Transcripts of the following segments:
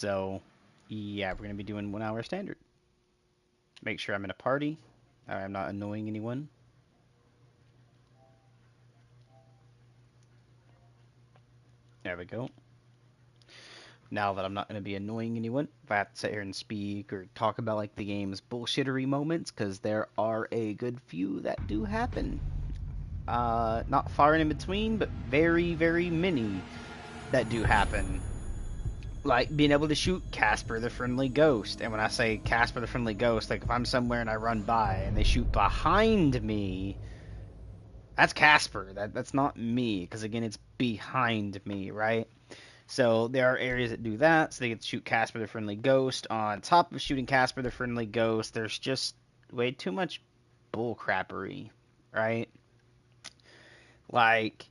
So, yeah, we're going to be doing 1 hour standard. Make sure I'm in a party. I'm not annoying anyone. There we go. Now that I'm not going to be annoying anyone, if I have to sit here and speak or talk about like the game's bullshittery moments, because there are a good few that do happen. Not far in between, but very, very many that do happen. Like being able to shoot Casper the Friendly Ghost. And when I say Casper the Friendly Ghost, like if I'm somewhere and I run by and they shoot behind me, that's Casper. That's not me, because again, it's behind me, right? So there are areas that do that, so they get to shoot Casper the Friendly Ghost. On top of shooting Casper the Friendly Ghost, there's just way too much bullcrappery, right? Like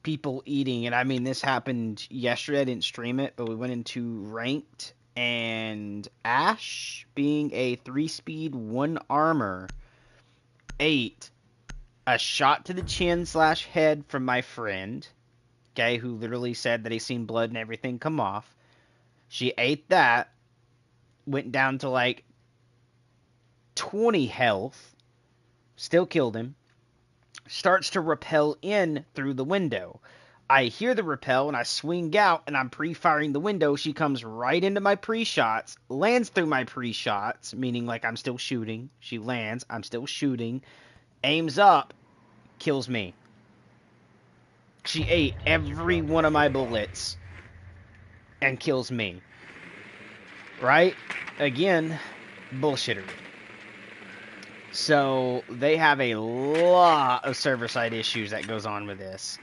people eating, and I mean this happened yesterday. I didn't stream it, but we went into ranked, and Ash, being a 3-speed 1 armor, ate a shot to the chin slash head from my friend, okay, who literally said that he seen blood and everything come off. She ate that, went down to like 20 health, still killed him, starts to rappel in through the window. I hear the rappel and I swing out and I'm pre-firing the window. She comes right into my pre-shots, lands through my pre-shots, meaning like I'm still shooting. She lands, I'm still shooting, aims up, kills me. She ate every one of my bullets and kills me. Right? Again, bullshittery. So they have a lot of server-side issues that goes on with this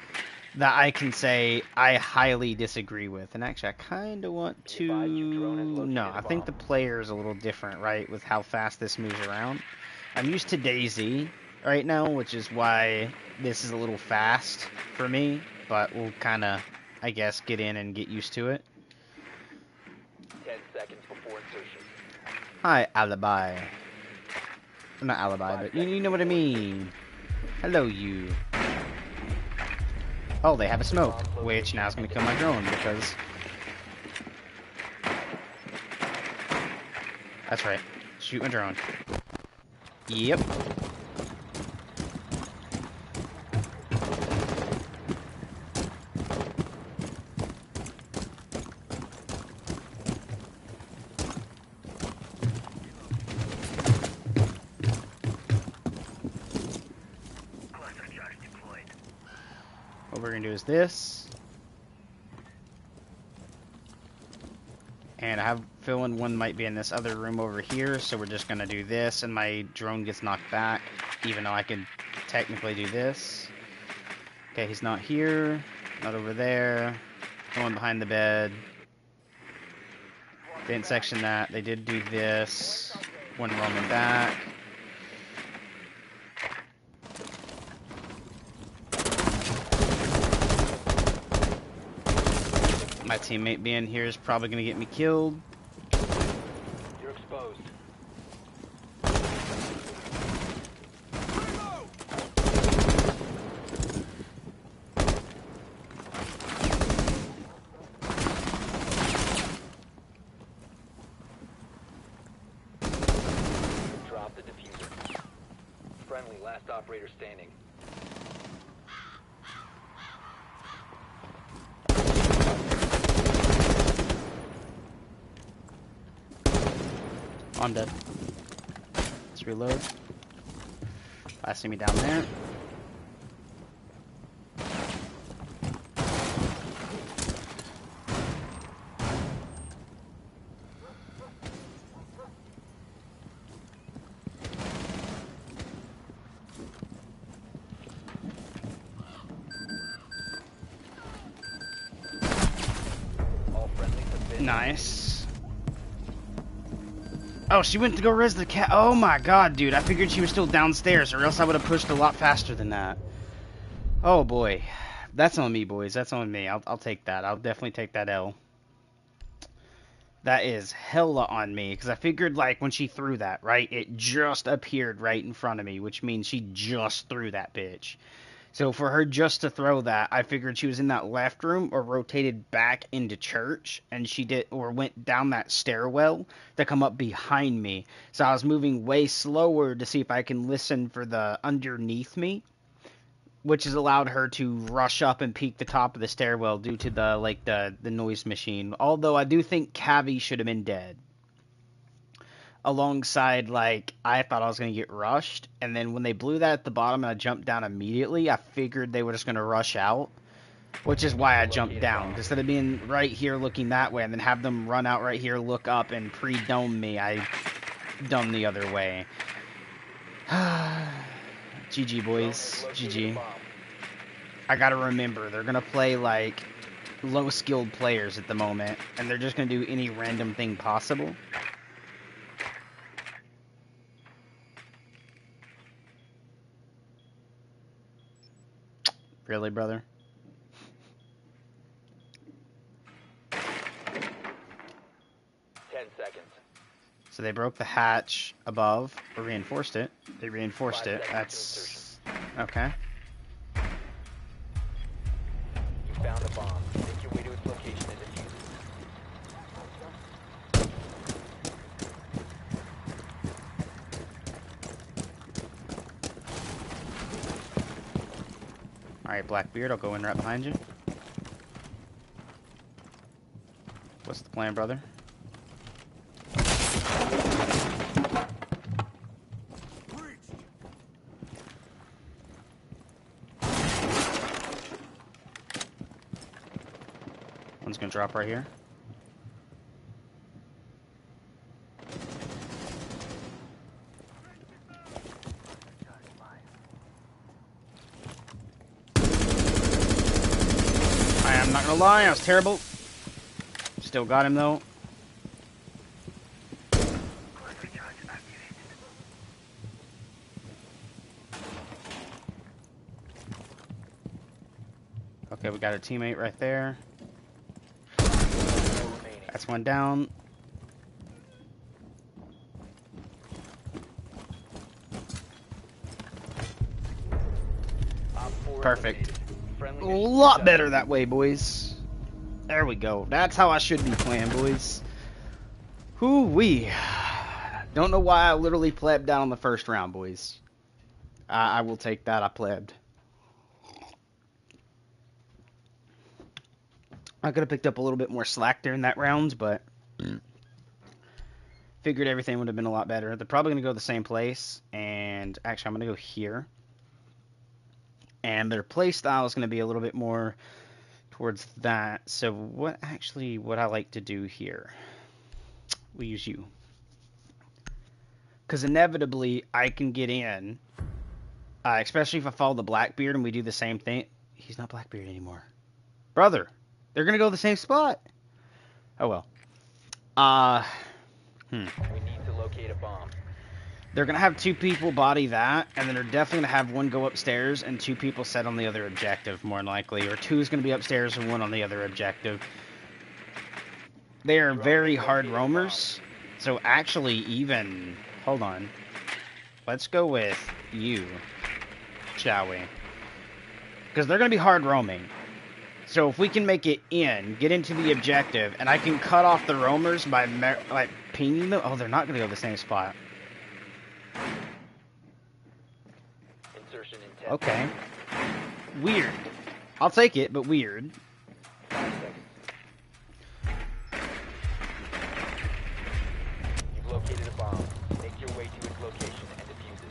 that I can say I highly disagree with. And actually, I kind of want to... No, I think the player is a little different, right, with how fast this moves around. I'm used to Daisy right now, which is why this is a little fast for me. But we'll kind of, I guess, get in and get used to it. 10 seconds before insertion. Hi, Alibi. Not Alibi, but you know what I mean. Hello, you. Oh, they have a smoke, which now is going to kill my drone, because... That's right. Shoot my drone. Yep. What we're going to do is this. And I have a feeling one might be in this other room over here, so we're just going to do this, and my drone gets knocked back, even though I can technically do this. Okay, he's not here, not over there, no one behind the bed. Didn't section that. They did do this. One roaming back. My teammate being here is probably going to get me killed. You're exposed. Drop the diffuser. Friendly, last operator standing. I'm dead. Let's reload. I see me down there. All friendlies have been... Nice. Oh, she went to go res the cat. Oh my god, dude. I figured she was still downstairs, or else I would have pushed a lot faster than that. Oh boy. That's on me, boys. That's on me. I'll take that. I'll definitely take that L. That is hella on me, because I figured, like, when she threw that, right, it just appeared right in front of me, which means she just threw that bitch. So for her just to throw that, I figured she was in that left room or rotated back into church, and she did or went down that stairwell to come up behind me. So I was moving way slower to see if I can listen for the underneath me, which has allowed her to rush up and peek the top of the stairwell due to the noise machine. Although I do think Cavi should have been dead. Alongside, like, I thought I was going to get rushed, and then when they blew that at the bottom and I jumped down immediately, I figured they were just going to rush out, which is why I jumped down. Instead of being right here looking that way and then have them run out right here, look up, and pre-dome me, I dumbed the other way. GG, boys. GG. I gotta remember, they're going to play, like, low-skilled players at the moment, and they're just going to do any random thing possible. Really, brother? 10 seconds. So they broke the hatch above, or reinforced it. They reinforced it. That's... okay. You found a bomb. Make your way to its location and defuse Alright, Blackbeard, I'll go in right behind you. What's the plan, brother? One's gonna drop right here. I'm not gonna lie, I was terrible. Still got him though. Okay, we got a teammate right there. That's one down. Perfect. A lot better that way, boys. There we go. That's how I should be playing, boys. Hoo-wee. Don't know why I literally plebbed down on the first round, boys. I will take that. I plebbed. I could have picked up a little bit more slack during that round, but figured everything would have been a lot better. They're probably going to go the same place, and actually I'm going to go here. And their play style is going to be a little bit more towards that. So what I like to do here? We use you. Because inevitably I can get in, especially if I follow the Blackbeard and we do the same thing. He's not Blackbeard anymore. Brother, they're going to go the same spot. Oh well. We need to locate a bomb. They're going to have two people body that, and then they're definitely going to have one go upstairs and two people set on the other objective, more than likely. Or two is going to be upstairs and one on the other objective. They are very hard roamers. So actually even... hold on. Let's go with you, shall we? Because they're going to be hard roaming. So if we can make it in, get into the objective, and I can cut off the roamers by like pinging them... oh, they're not going to go the same spot. Insertion in 10 Okay. Weird. I'll take it, but weird. 5 seconds. You've located a bomb. Make your way to its location and defuse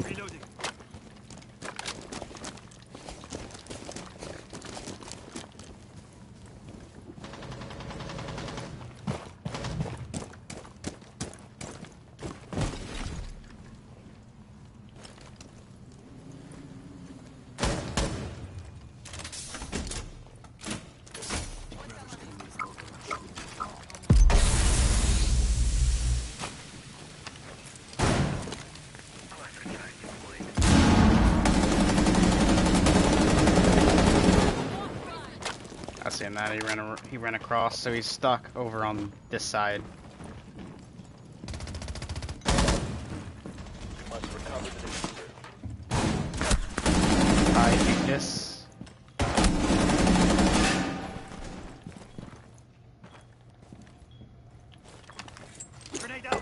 it. Reloading. I seen that. He ran across, so he's stuck over on this side. this. Grenade out.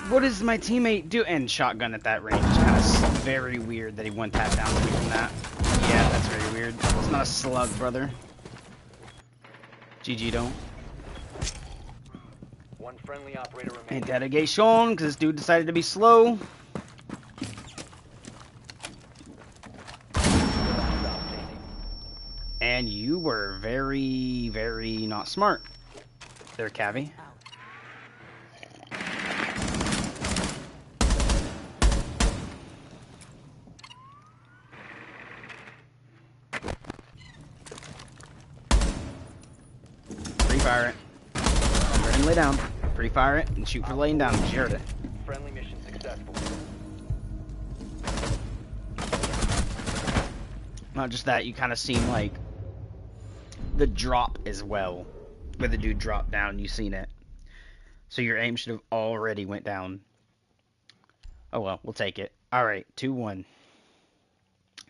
What is my teammate do? And shotgun at that range is kind of very weird that he one tap down me from that. Yeah, that's very weird. It's not a slug, brother. GG don't. One friendly operator remaining. Interrogation, because this dude decided to be slow. And you were very, very not smart there, Cavi. Pre-fire it. Let him lay down. Pre-fire it and shoot for laying down. You heard it. Friendly mission successful. Not just that, you kind of seen like the drop as well, where the dude dropped down. You seen it, so your aim should have already went down. Oh well, we'll take it. All right, 2-1.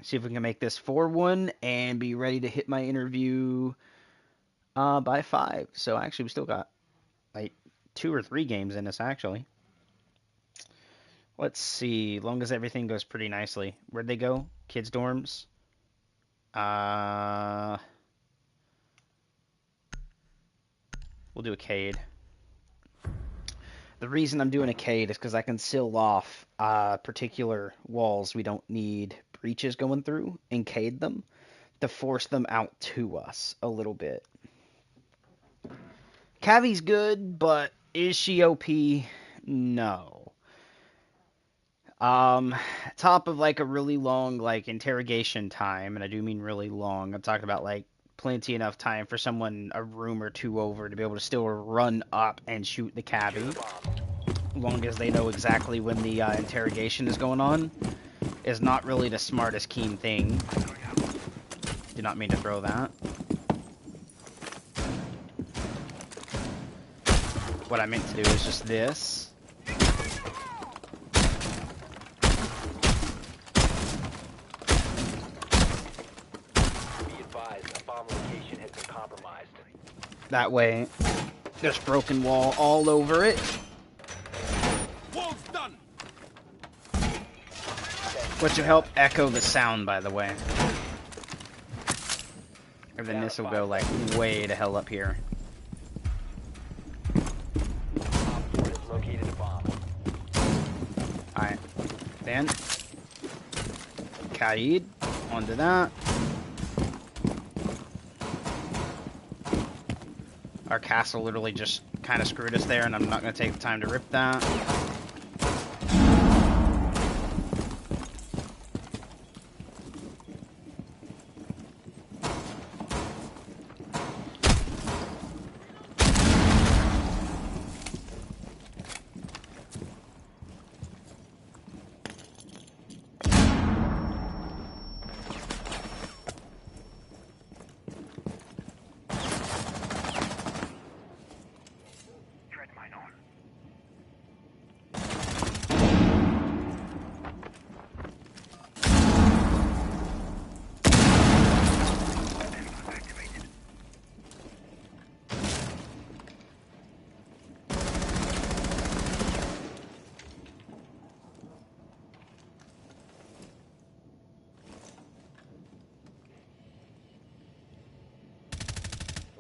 See if we can make this 4-1 and be ready to hit my interview by 5. So actually, we still got like 2 or 3 games in us actually. Let's see. Long as everything goes pretty nicely. Where'd they go? Kids' dorms. We'll do a Cade. The reason I'm doing a Cade is because I can seal off particular walls we don't need breaches going through and Cade them to force them out to us a little bit. Cavi's good, but is she OP? No. Top of like a really long like interrogation time, and I do mean really long. I'm talking about like plenty enough time for someone a room or two over to be able to still run up and shoot the cabbie, long as they know exactly when the interrogation is going on, is not really the smartest keen thing. Did not mean to throw that. What I meant to do is just this. That way, there's broken wall all over it. Wall's done. Which will help echo the sound, by the way. And then this will go like way to hell up here. Alright. Then, Kaid, onto that. Our castle literally just kind of screwed us there, and I'm not going to take the time to rip that.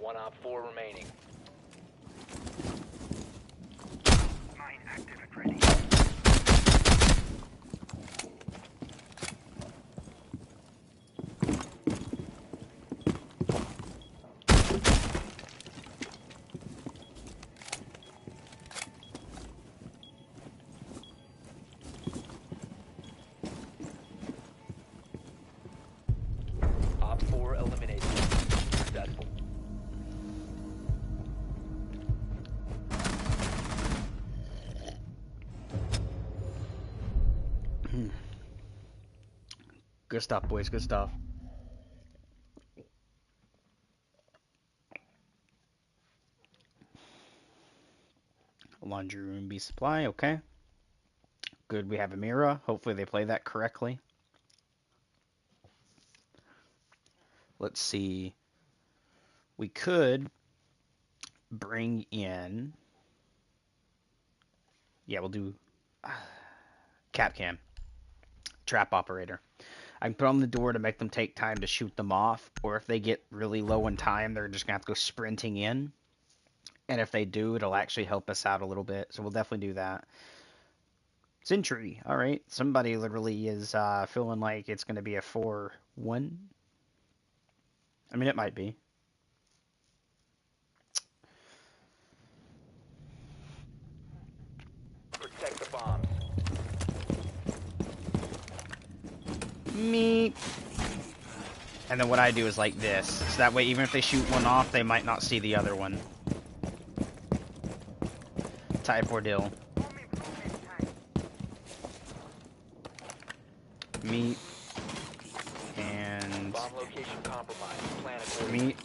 One op 4 remaining. Mine active and ready. Op 4 eliminated. Successful. Good stuff, boys. Good stuff. Laundry room B supply, okay. Good, we have a Mira. Hopefully they play that correctly. Let's see. We could bring in... Yeah, we'll do... Capcam. Trap operator. I can put on the door to make them take time to shoot them off, or if they get really low in time, they're just going to have to go sprinting in. And if they do, it'll actually help us out a little bit, so we'll definitely do that. Sentry, alright. Somebody literally is feeling like it's going to be a 4-1. I mean, it might be. Protect the bombs. Me. And then what I do is like this. So that way, even if they shoot one off, they might not see the other one. Type ordeal. Meat. And... Bomb location compromised. Plan accordingly. meat.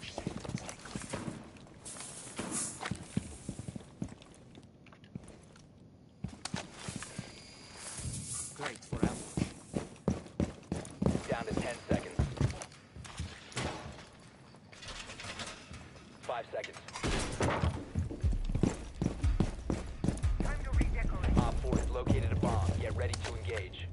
Down to 10 seconds. 5 seconds. Op 4 has located a bomb. Get ready to engage.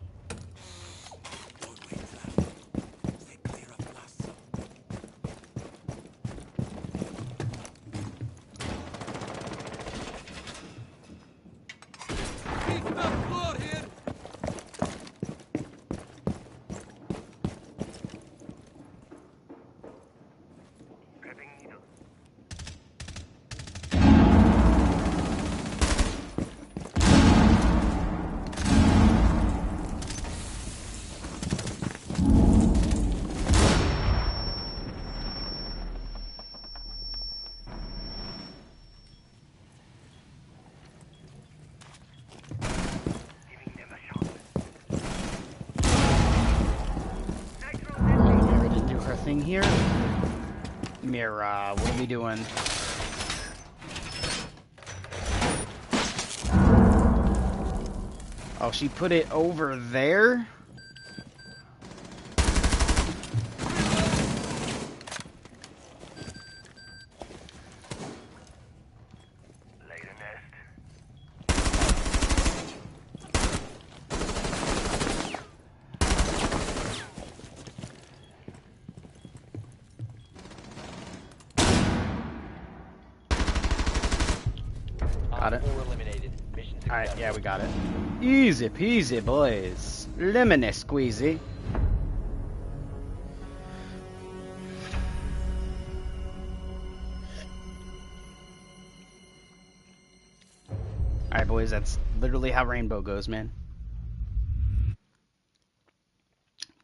Thing here. Mira, what are we doing? Oh, she put it over there? Got it. 4 eliminated. Mission successful. Alright, yeah, we got it. Easy peasy, boys. Lemony squeezy. Alright, boys, that's literally how Rainbow goes, man.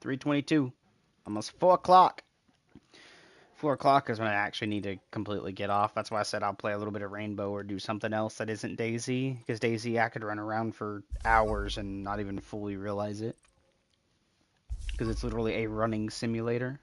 3:22. Almost 4 o'clock. 4 o'clock is when I actually need to completely get off. That's why I said I'll play a little bit of Rainbow or do something else that isn't Daisy. Because Daisy, I could run around for hours and not even fully realize it. Because it's literally a running simulator.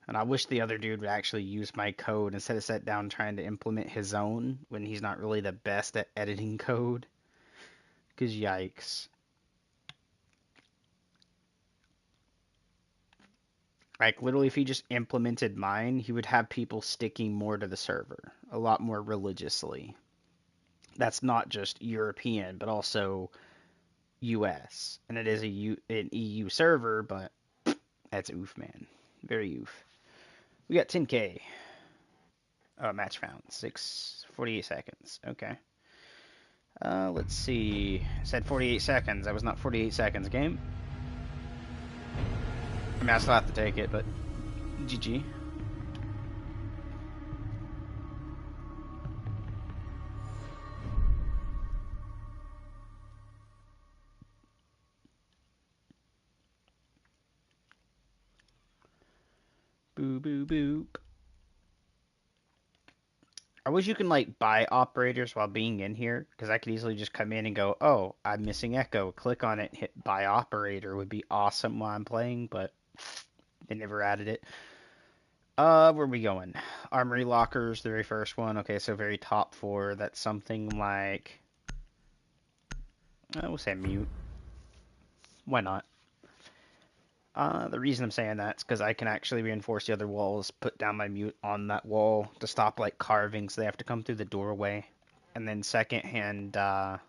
And I wish the other dude would actually use my code instead of sit down trying to implement his own when he's not really the best at editing code. Because yikes. Like, literally, if he just implemented mine, he would have people sticking more to the server. A lot more religiously. That's not just European, but also US. And it is an EU server, but that's oof, man. Very oof. We got 10K. Oh, match found. 48 seconds. Okay. Let's see. I said 48 seconds. That was not 48 seconds game. I mean, I still have to take it, but GG. Boo boo boop. I wish you can like buy operators while being in here, because I could easily just come in and go, oh, I'm missing Echo. Click on it, hit buy operator would be awesome while I'm playing, but they never added it. Where are we going? Armory lockers, the very first one. Okay, so very top four. That's something like, we'll say mute. Why not? The reason I'm saying that is because I can actually reinforce the other walls, put down my mute on that wall to stop like carvings. They have to come through the doorway. And then second hand, I'm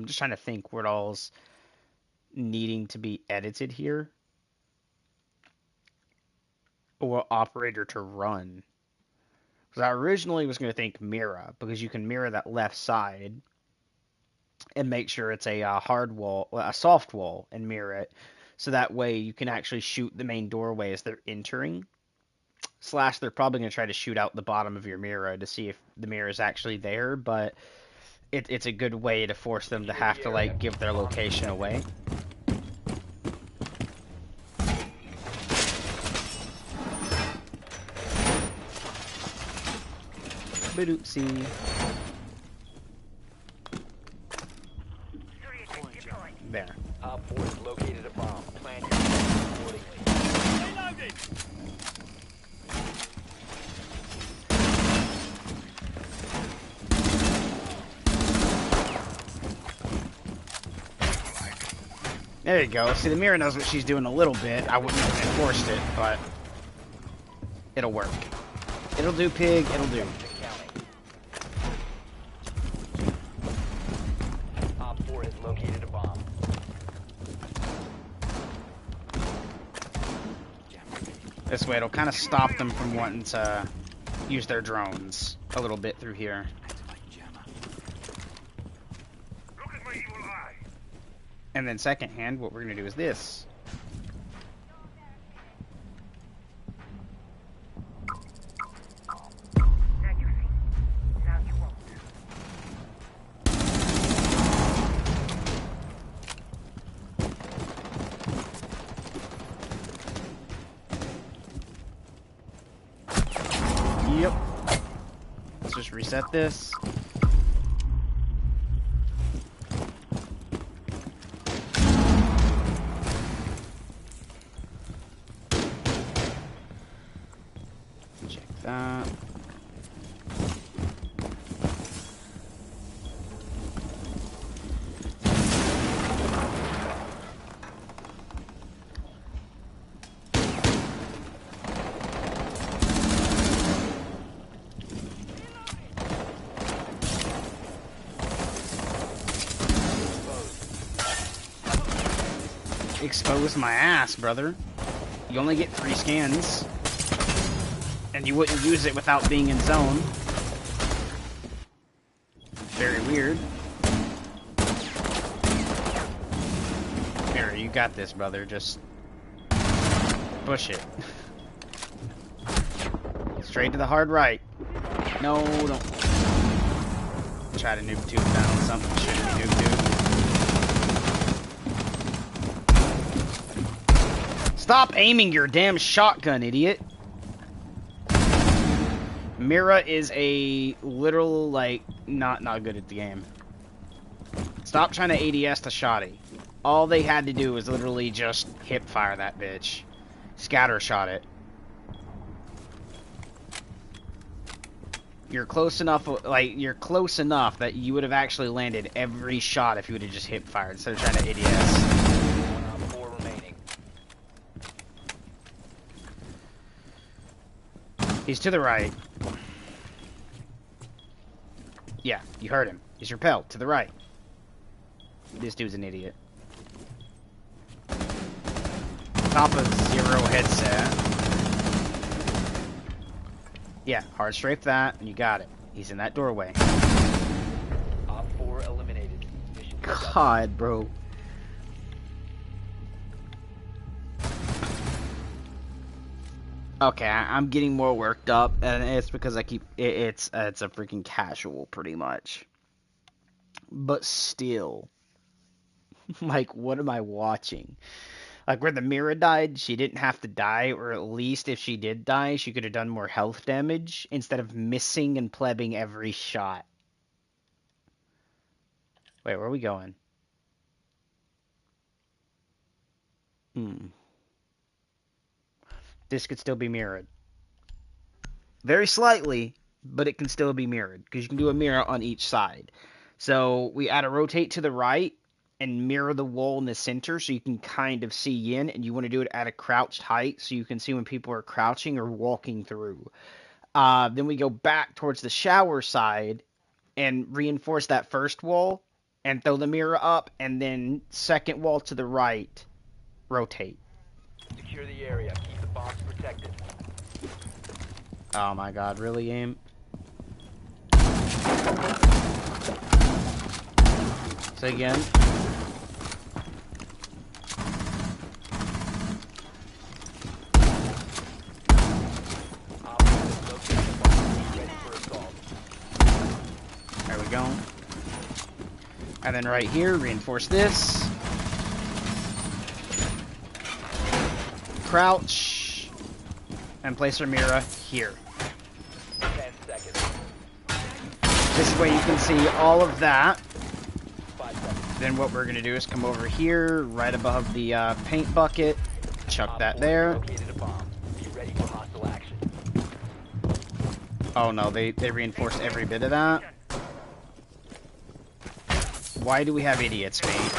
just trying to think what all's needing to be edited here. Or operator to run. Because I originally was going to think mirror, because you can mirror that left side and make sure it's a hard wall, a soft wall, and mirror it. So that way you can actually shoot the main doorway as they're entering. Slash, they're probably going to try to shoot out the bottom of your mirror to see if the mirror is actually there, but it's a good way to force them to Secure have the to, area. like, give their Bomb location away. Badoopsie. There. Op 4 has located a bomb. Plan your attack accordingly. Reloading! There you go. See, the mirror knows what she's doing a little bit. I wouldn't have enforced it, but it'll work. It'll do, pig. It'll do. Counting. Op 4 has located a bomb. This way, it'll kind of stop them from wanting to use their drones a little bit through here. And then second hand, what we're going to do is this. Now you see, now you won't. Yep. Let's just reset this. Check that. Expose my ass, brother. You only get 3 scans. And you wouldn't use it without being in zone. Very weird. Here, you got this, brother. Just push it. Straight to the hard right. No, don't. Try to noob tube down something shouldn't be noob tube. Stop aiming your damn shotgun, idiot. Mira is a literal, like, not good at the game. Stop trying to ADS the shotty. All they had to do was literally just hip fire that bitch. Scatter shot it. You're close enough, like, you're close enough that you would have actually landed every shot if you would have just hip fired instead of trying to ADS. Op 4 remaining. He's to the right. Yeah, you heard him. He's repelled to the right. This dude's an idiot. Top of 0 headset. Yeah, hard strafe that, and you got it. He's in that doorway. Op 4 eliminated. Mission successful. God, bro. Okay, I'm getting more worked up, and it's because I keep it's a freaking casual, pretty much. But still, like, what am I watching? Like where the Mira died, she didn't have to die, or at least if she did die, she could have done more health damage instead of missing and plebbing every shot. Wait, where are we going? This could still be mirrored. Very slightly, but it can still be mirrored, because you can do a mirror on each side. So we add a rotate to the right and mirror the wall in the center so you can kind of see in, and you want to do it at a crouched height so you can see when people are crouching or walking through. Then we go back towards the shower side and reinforce that first wall and throw the mirror up, and then second wall to the right, rotate. Secure the area. Keep the bombs protected. Oh my god, really, aim? Say again. Operators locate the bomb. Be ready for assault. There we go. And then right here, reinforce this. Crouch. And place our mirror here. 10 seconds. This way you can see all of that. 5 seconds. Then what we're going to do is come over here, right above the paint bucket. Chuck that there. Located a bomb. Be ready for hostile action. Oh no, they reinforced every bit of that. Why do we have idiots, mate?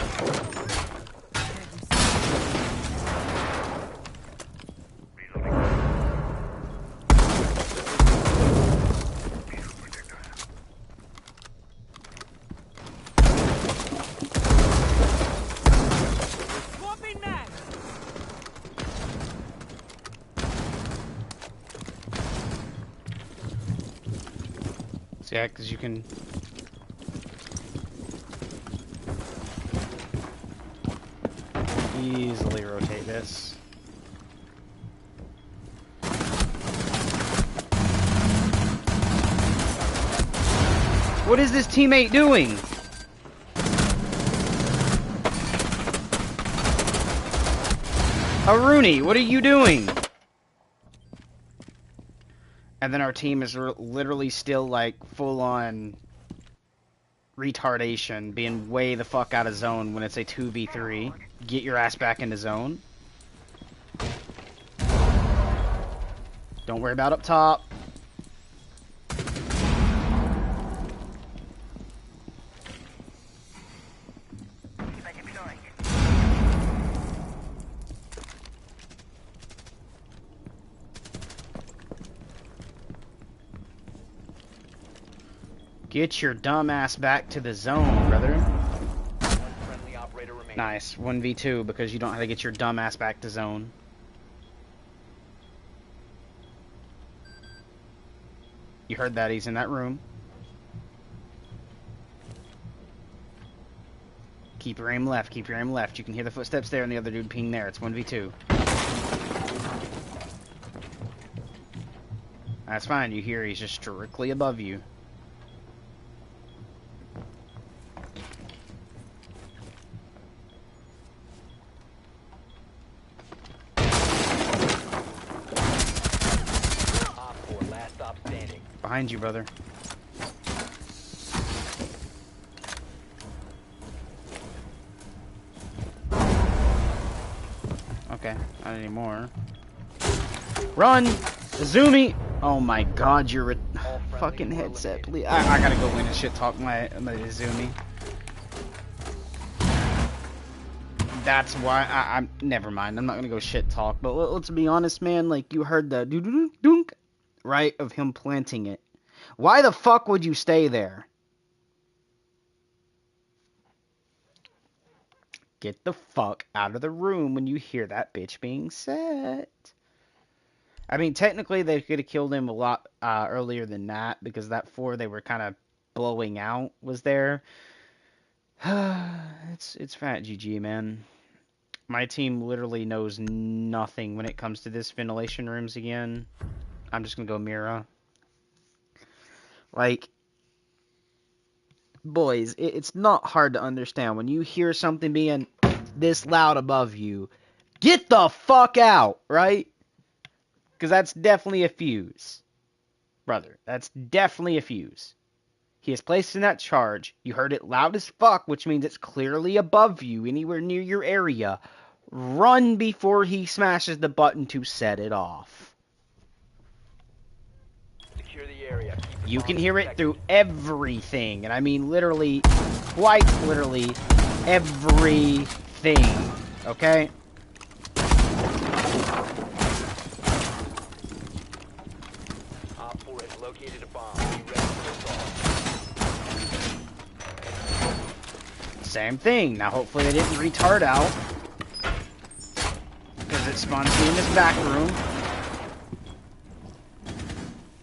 So yeah, because you can... easily rotate this. What is this teammate doing? Aruni, what are you doing? And then our team is literally still like full on retardation, being way the fuck out of zone when it's a 2v3. Get your ass back into zone. Don't worry about up top. Get your dumb ass back to the zone, brother. One friendly operator remaining. Nice. 1v2 because you don't have to get your dumb ass back to zone. You heard that, he's in that room. Keep your aim left, keep your aim left. You can hear the footsteps there and the other dude ping there. It's 1v2. That's fine, you hear he's just strictly above you. Behind you, brother. Okay, not anymore. Run! Zoomy! Oh my god, you're a fucking headset, please. I gotta go in and shit talk my Zoomy. That's why I'm never mind. I'm not gonna go shit talk, but let's be honest, man. Like, you heard the dunk, right, of him planting it. Why the fuck would you stay there? Get the fuck out of the room when you hear that bitch being set. I mean, technically they could have killed him a lot earlier than that, because that 4 they were kind of blowing out was there. It's fat GG, man. My team literally knows nothing when it comes to this ventilation rooms again. I'm just gonna go Mira. Like, boys, it's not hard to understand. When you hear something being this loud above you, Get the fuck out, right? Because that's definitely a fuse. Brother, that's definitely a fuse. He is placed in that charge. You heard it loud as fuck, which means it's clearly above you, anywhere near your area. Run before he smashes the button to set it off. Secure the area. Keep the You can bombs hear it protected. through everything, and I mean literally, quite literally, everything. Okay? Op 4 has located a bomb. Be ready for assault. Same thing. Now hopefully I didn't retard out. Because it spawns me in this back room.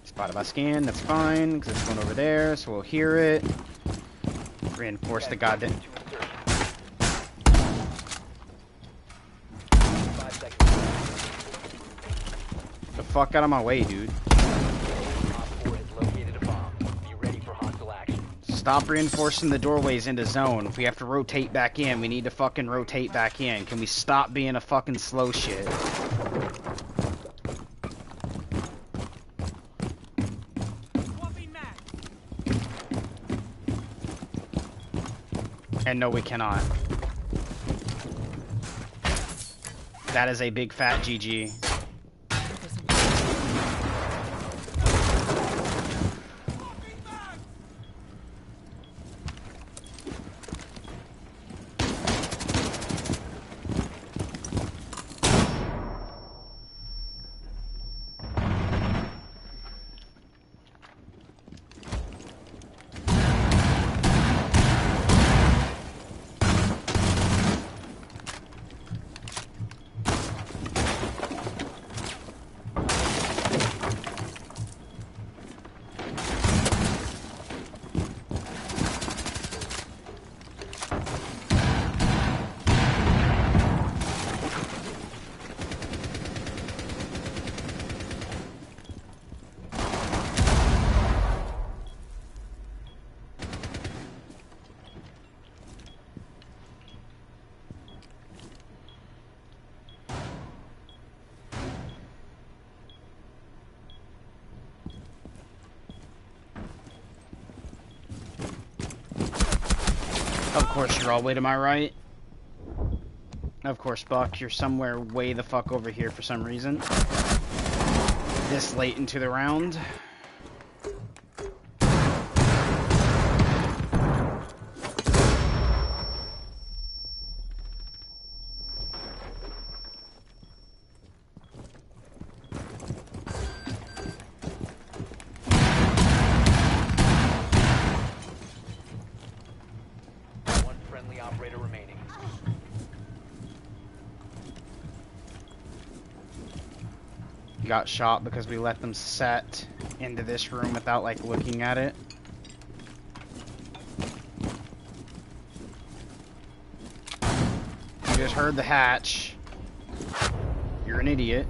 Spotted by scan, that's fine, because it's going over there, so we'll hear it. Reinforce the goddamn... To insertion. 5 seconds. The fuck out of my way, dude. Op 4 has located a bomb. Be ready for hostile action. Stop reinforcing the doorways into zone. If we have to rotate back in, we need to fucking rotate back in. Can we stop being a fucking slow shit? And no, we cannot. That is a big fat GG. Of course, you're all way to my right. Of course, Buck, you're somewhere way the fuck over here for some reason. This late into the round. One friendly operator remaining. Got shot because we let them set into this room without, like, looking at it. You just heard the hatch. You're an idiot.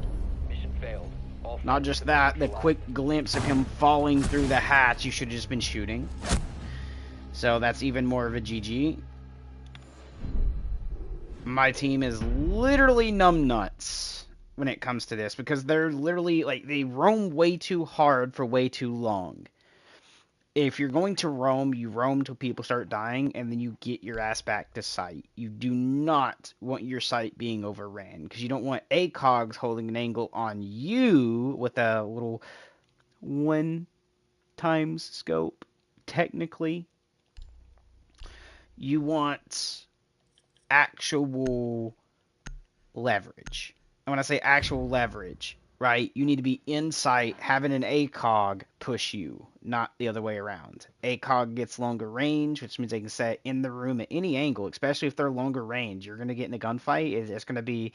Mission failed. All Not friendlies just have that, been the neutralized. quick glimpse of him falling through the hatch, you should have just been shooting. So that's even more of a GG. My team is literally numbnuts when it comes to this, because they're literally, like, they roam way too hard for way too long. If you're going to roam, you roam till people start dying, and then you get your ass back to site. You do not want your site being overran, because you don't want ACOGs holding an angle on you with a little 1 times scope, technically. You want actual leverage. And when I say actual leverage, right, you need to be in sight, having an ACOG push you, not the other way around. ACOG gets longer range, which means they can set in the room at any angle, especially if they're longer range. You're going to get in a gunfight. It's going to be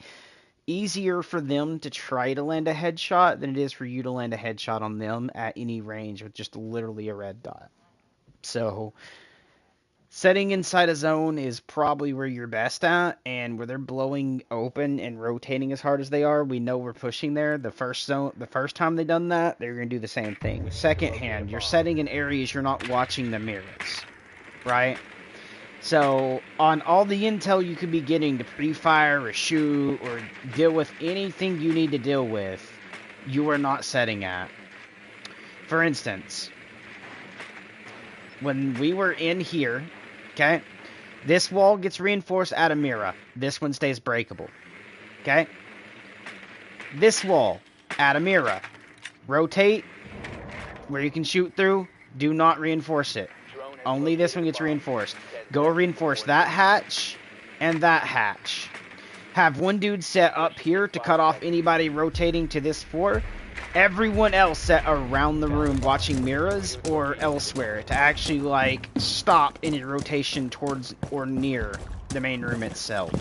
easier for them to try to land a headshot than it is for you to land a headshot on them at any range with just literally a red dot. So setting inside a zone is probably where you're best at, and where they're blowing open and rotating as hard as they are, we know we're pushing there. The first time they done that, they're gonna do the same thing. Second hand, you're setting in areas you're not watching the mirrors, right? So, on all the intel you could be getting to pre-fire or shoot or deal with anything you need to deal with, you are not setting at. For instance, when we were in here, okay, this wall gets reinforced out of Mira. This one stays breakable, okay? This wall, out of Mira. Rotate, where you can shoot through, do not reinforce it. Only this one gets reinforced. Go reinforce that hatch and that hatch. Have one dude set up here to cut off anybody rotating to this floor. Everyone else set around the room watching mirrors or elsewhere to actually, like, stop any rotation towards or near the main room itself.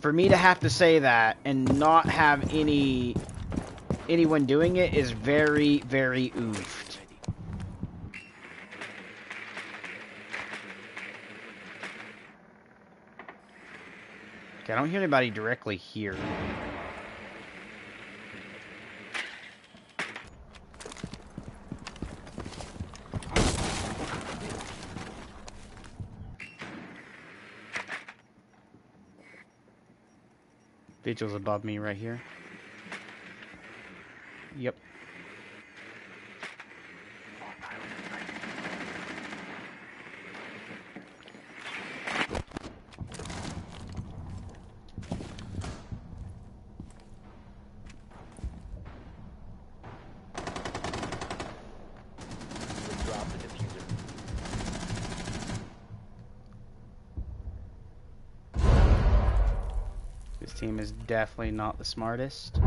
For me to have to say that and not have anyone doing it is very, very oofed. Okay, I don't hear anybody directly here. Vigil's above me right here. Yep. Drop the diffuser. This team is definitely not the smartest.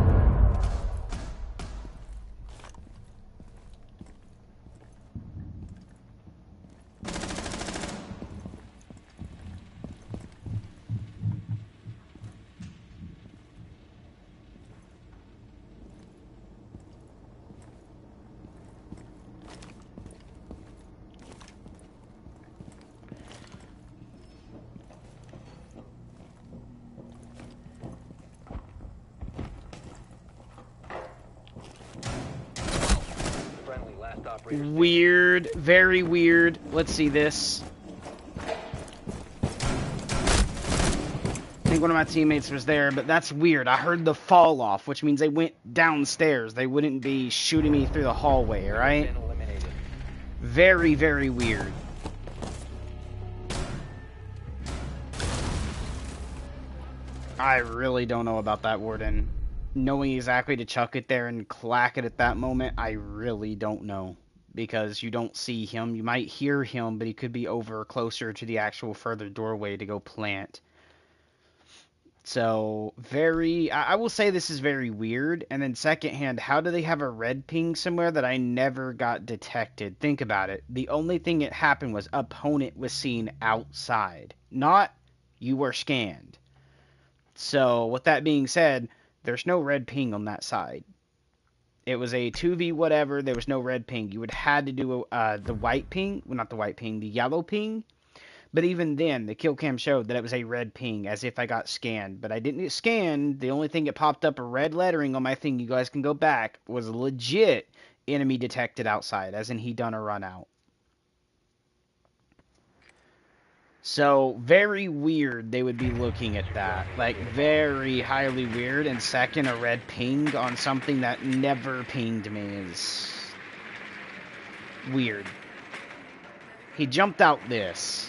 Friendly, last operator. Weird, very weird. Let's see this. I think one of my teammates was there, but that's weird. I heard the fall off, which means they went downstairs. They wouldn't be shooting me through the hallway, right? Been eliminated. Very, very weird. I really don't know about that, Warden. Knowing exactly to chuck it there and clack it at that moment, I really don't know. Because you don't see him. You might hear him, but he could be over closer to the actual further doorway to go plant. So, I will say this is very weird. And then secondhand, how do they have a red ping somewhere that I never got detected? Think about it. The only thing that happened was opponent was seen outside. Not you were scanned. So, with that being said, there's no red ping on that side. It was a 2v whatever, there was no red ping. You would have had to do the white ping, well, not the white ping, the yellow ping. But even then, the kill cam showed that it was a red ping, as if I got scanned. But I didn't get scanned. The only thing that popped up a red lettering on my thing, you guys can go back, was legit enemy detected outside, as in he done a run out. So, very weird they would be looking at that. Like, very highly weird. And second, a red ping on something that never pinged me is weird. He jumped out this.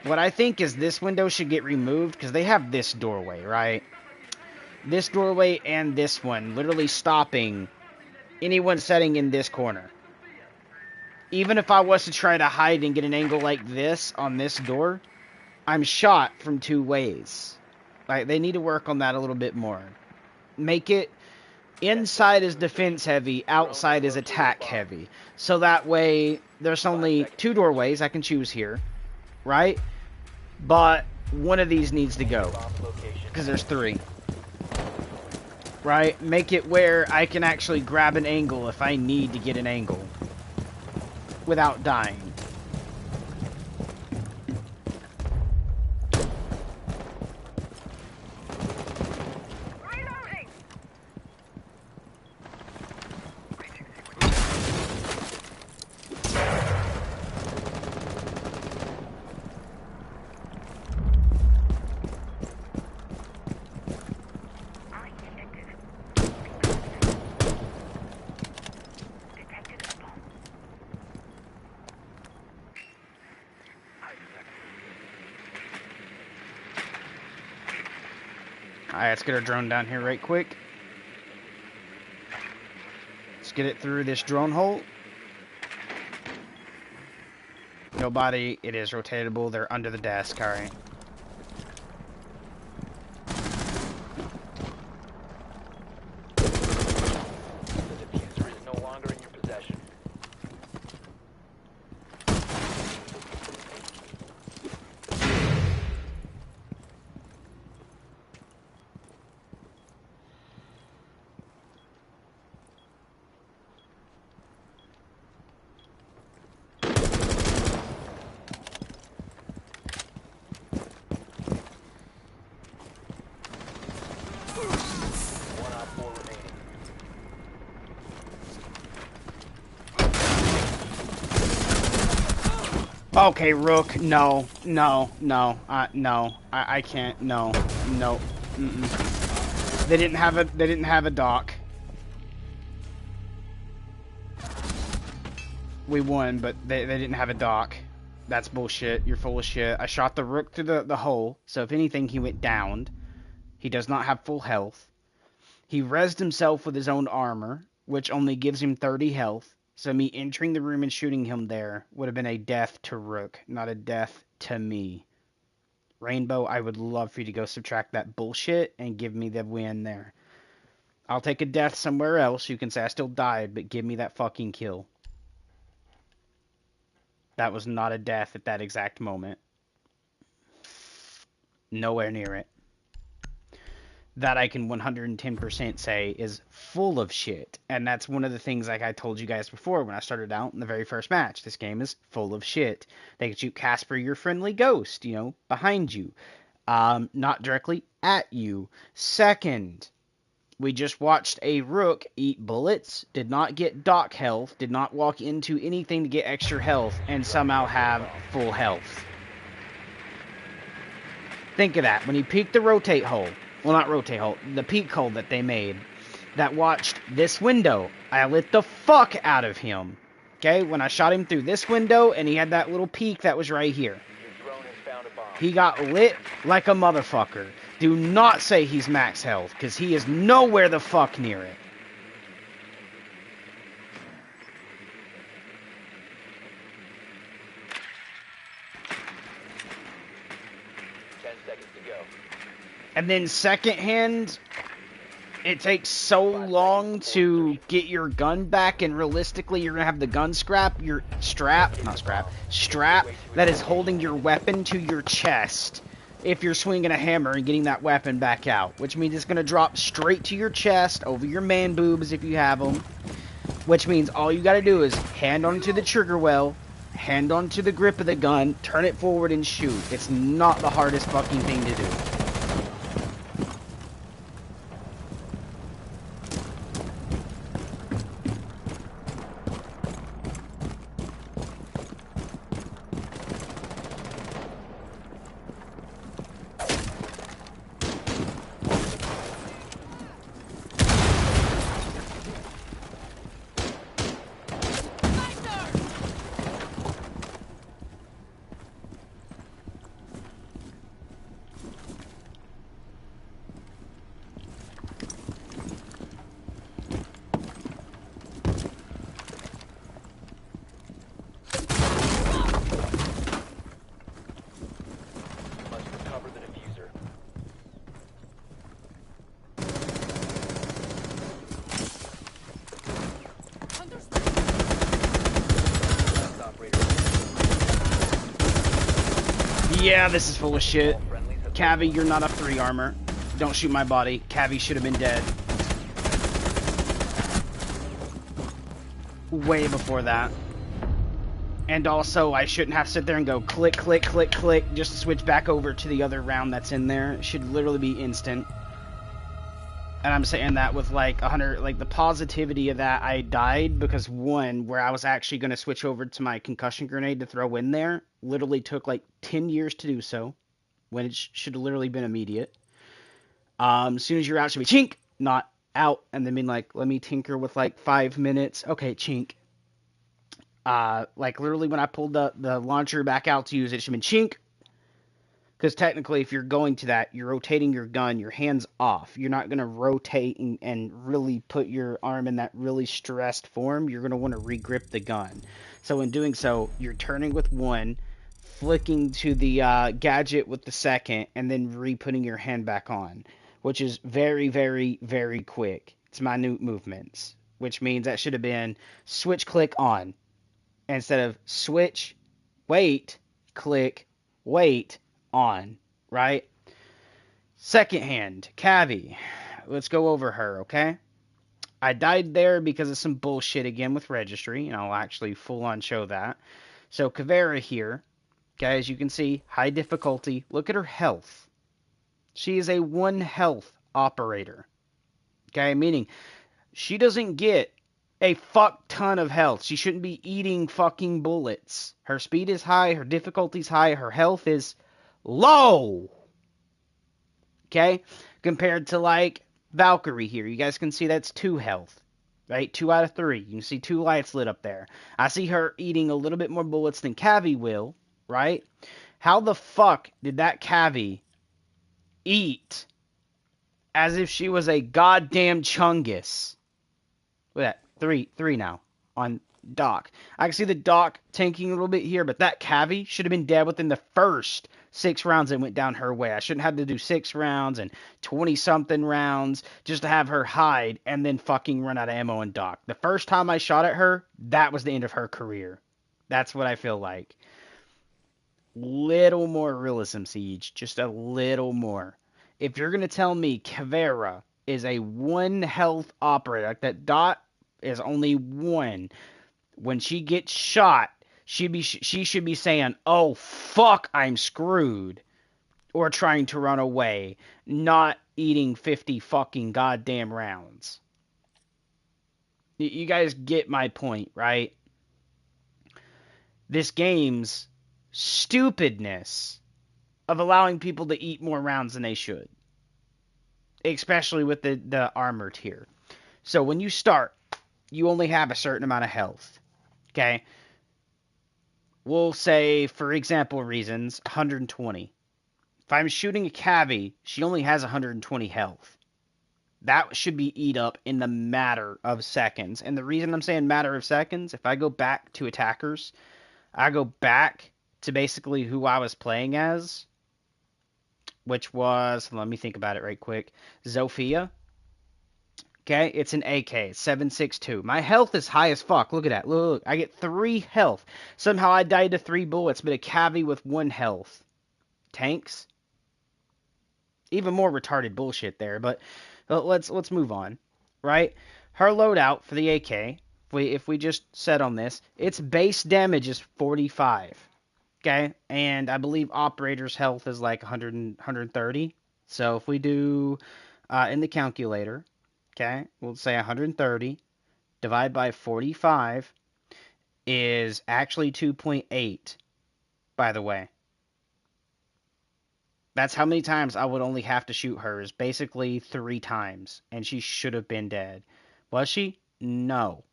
What I think is this window should get removed, because they have this doorway, right? This doorway and this one, literally stopping anyone setting in this corner. Even if I was to try to hide and get an angle like this on this door, I'm shot from two ways. Like, they need to work on that a little bit more. Make it inside is defense heavy, outside is attack heavy. So that way, there's only two doorways I can choose here, right? But one of these needs to go, because there's three. Right? Make it where I can actually grab an angle if I need to get an angle without dying. Reloading! Alright, let's get our drone down here right quick. Let's get it through this drone hole. Nobody. It is rotatable. They're under the desk. Alright. The diffuser is no longer in your possession. One op 4 remaining. Okay, Rook. No. No. No. No. I can't. No. No. Mm-mm. They didn't have a dock. We won, but they didn't have a dock. That's bullshit. You're full of shit. I shot the Rook through the hole, so if anything, he went downed. He does not have full health. He rezzed himself with his own armor, which only gives him 30 health. So me entering the room and shooting him there would have been a death to Rook, not a death to me. Rainbow, I would love for you to go subtract that bullshit and give me the win there. I'll take a death somewhere else. You can say I still died, but give me that fucking kill. That was not a death at that exact moment. Nowhere near it. That I can 110% say is full of shit. And that's one of the things, like I told you guys before when I started out in the very first match. This game is full of shit. They can shoot Casper, your friendly ghost, you know, behind you. Not directly at you. Second, we just watched a Rook eat bullets, did not get dock health, did not walk into anything to get extra health, and somehow have full health. Think of that. When he peeked the rotate hole, well, not rotate hole, the peek hole that they made, that watched this window, I lit the fuck out of him. Okay, when I shot him through this window, and he had that little peek that was right here. Your drone has found a bomb. He got lit like a motherfucker. Do not say he's max health, because he is nowhere the fuck near it. And then secondhand, it takes so long to get your gun back, and realistically, you're gonna have the gun strap that is holding your weapon to your chest if you're swinging a hammer and getting that weapon back out, which means it's gonna drop straight to your chest, over your man boobs if you have them, which means all you gotta do is hand onto the trigger well, hand onto the grip of the gun, turn it forward and shoot. It's not the hardest fucking thing to do. Yeah, this is full of shit. Cavi, you're not up 3 armor. Don't shoot my body. Cavi should have been dead. Way before that. And also, I shouldn't have to sit there and go click, click, click, click, just to switch back over to the other round that's in there. It should literally be instant. And I'm saying that with like 100, like the positivity of that, I died because one, where I was actually going to switch over to my concussion grenade to throw in there, literally took like 10 years to do so, when it should have literally been immediate. As soon as you're out, it should be chink, not out, and then being like, let me tinker with like 5 minutes. Okay, chink. Like literally when I pulled the launcher back out to use it, it should have been chink. Because technically, if you're going to that, you're rotating your gun, your hands off. You're not going to rotate and really put your arm in that really stressed form. You're going to want to regrip the gun. So in doing so, you're turning with one, flicking to the gadget with the second, and then re-putting your hand back on, which is very, very, very quick. It's minute movements, which means that should have been switch, click, on, instead of switch, wait, click, wait, on, right? Second hand, Cavi. Let's go over her, okay? I died there because of some bullshit again with registry, and I'll actually full on show that. So Kavera here, guys, you can see high difficulty. Look at her health. She is a 1 health operator. Okay, meaning she doesn't get a fuck ton of health. She shouldn't be eating fucking bullets. Her speed is high, her difficulty's high, her health is low. Okay? Compared to like Valkyrie here. You guys can see that's 2 health. Right? 2 out of 3. You can see 2 lights lit up there. I see her eating a little bit more bullets than Cavi will. Right? How the fuck did that Cavi eat as if she was a goddamn Chungus? Look at that. 3 now on Doc. I can see the Doc tanking a little bit here, but that Cavi should have been dead within the first 6 rounds that went down her way. I shouldn't have to do 6 rounds and 20-something rounds just to have her hide and then fucking run out of ammo and Doc. The first time I shot at her, that was the end of her career. That's what I feel like. Little more realism, Siege. Just a little more. If you're going to tell me Kavera is a 1 health operator, like that Dot is only 1, when she gets shot, she should be saying, "Oh fuck, I'm screwed," or trying to run away, not eating 50 fucking goddamn rounds. You guys get my point, right? This game's stupidness of allowing people to eat more rounds than they should, especially with the armor tier. So when you start, you only have a certain amount of health. Okay? We'll say, for example reasons, 120. If I'm shooting a Cavi, she only has 120 health. That should be eat up in the matter of seconds. And the reason I'm saying matter of seconds, if I go back to attackers, I go back to basically who I was playing as, which was, let me think about it right quick, Zofia. Okay, it's an AK, 7.62. My health is high as fuck. Look at that. Look, I get 3 health. Somehow I died to 3 bullets, but a Cavi with 1 health. Tanks? Even more retarded bullshit there, but let's move on. Right? Her loadout for the AK, if we just set on this, its base damage is 45. Okay? And I believe operator's health is like 100 130. So if we do in the calculator, okay, we'll say 130 divided by 45 is actually 2.8, by the way. That's how many times I would only have to shoot her, is basically 3 times, and she should have been dead. Was she? No.